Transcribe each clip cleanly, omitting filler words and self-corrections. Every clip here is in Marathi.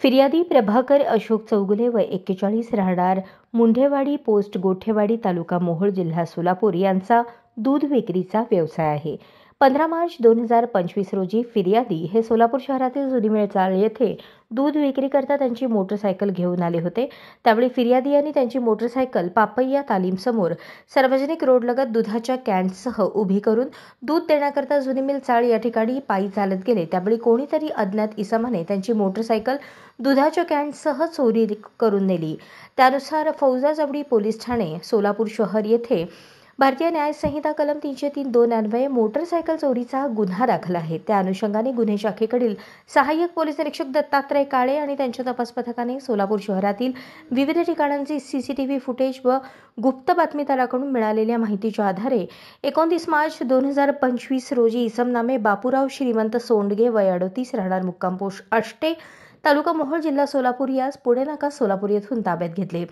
फिर्यादी प्रभाकर अशोक चौगुले वय 41 राहणार मुंढेवाडी पोस्ट गोठेवाडी तालुका मोहोळ जिल्हा सोलापूर यांचा दूध विक्रीचा व्यवसाय आहे। 15 मार्च 2025 रोजी फिर्यादी हे सोलापूर शहरातील जुनीमेळ चाळ येथे दूध विक्री करता त्यांची मोटरसायकल घेऊन आले होते। त्यावेळी फिर्यादी यांनी त्यांची मोटरसायकल पापय्या तालीम समोर सार्वजनिक रोडलगत दुधाच्या कॅन्ससह उभी करून दूध देण्याकरता जुनीमेळ चाळ या ठिकाणी पायी चालत गेले। त्यावेळी कोणीतरी अज्ञात इसमाने त्यांची मोटरसायकल दुधाच्या कॅन्ससह चोरी करून नेली। त्यानुसार फौजाजवडी पोलीस ठाणे सोलापूर शहर येथे भारतीय न्याय संहिता कलम 303(2) अन्वये मोटरसायकल चोरीचा गुन्हा दाखल आहे। त्या अनुषंगाने गुन्हे शाखेकडील सहाय्यक पोलीस निरीक्षक दत्तात्रय काळे आणि त्यांच्या तपास पथकाने सोलापूर शहरातील विविध ठिकाणांचे सीसीटीव्ही फुटेज व गुप्त बातमीदाराकडून मिळालेल्या माहितीच्या आधारे 29 मार्च 2025 रोजी इसमनामे बापूराव श्रीमंत सोंडगे वय 38 राहणार मुक्काम पोस्ट आष्टे तालुका मोहोळ जिल्हा सोलापूर यास पुणे नाका सोलापूर येथून ताब्यात घेतले।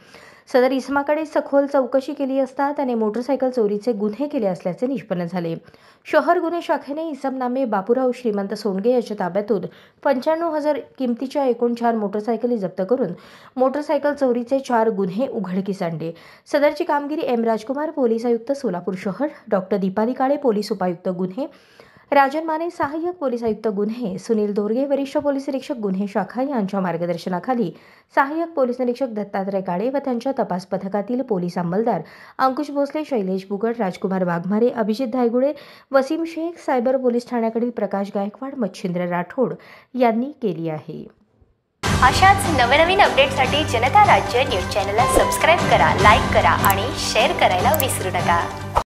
सदर इसमाकडे सखोल चौकशी केली असता त्याने मोटरसायकल चोरीचे गुन्हे केले असल्याचे निष्पन्न झाले। शहर गुन्हे शाखेने इसमनामे बापूराव श्रीमंत सोंडगे याच्या ताब्यातून 95,000 किमतीच्या एकूण 4 मोटरसायकली जप्त करून मोटरसायकल चोरीचे 4 गुन्हे उघडकीस आणले। सदरची कामगिरी एम राजकुमार पोलीस आयुक्त सोलापूर शहर, डॉक्टर दीपाली काळे पोलीस उपायुक्त गुन्हे, राजन माने सहाय्यक पोलीस आयुक्त गुन्हे, सुनील दोरगे वरिष्ठ पोलीस निरीक्षक गुन्हे शाखा यांच्या मार्गदर्शनाखाली सहाय्यक पोलीस निरीक्षक दत्तात्रय काळे व त्यांच्या तपास पथकातील पोलीस अंमलदार अंकुश भोसले, शैलेश बुगड, राजकुमार वाघमारे, अभिजित धायगुडे, वसीम शेख, सायबर पोलीस ठाण्याकडील प्रकाश गायकवाड, मच्छिंद्र राठोड यांनी केली आहे। अशाच नवनवीन अपडेटसाठी जनता राज्य न्यूज चॅनलला सबस्क्राइब करा, लाईक करा आणि शेअर करायला विसरू नका।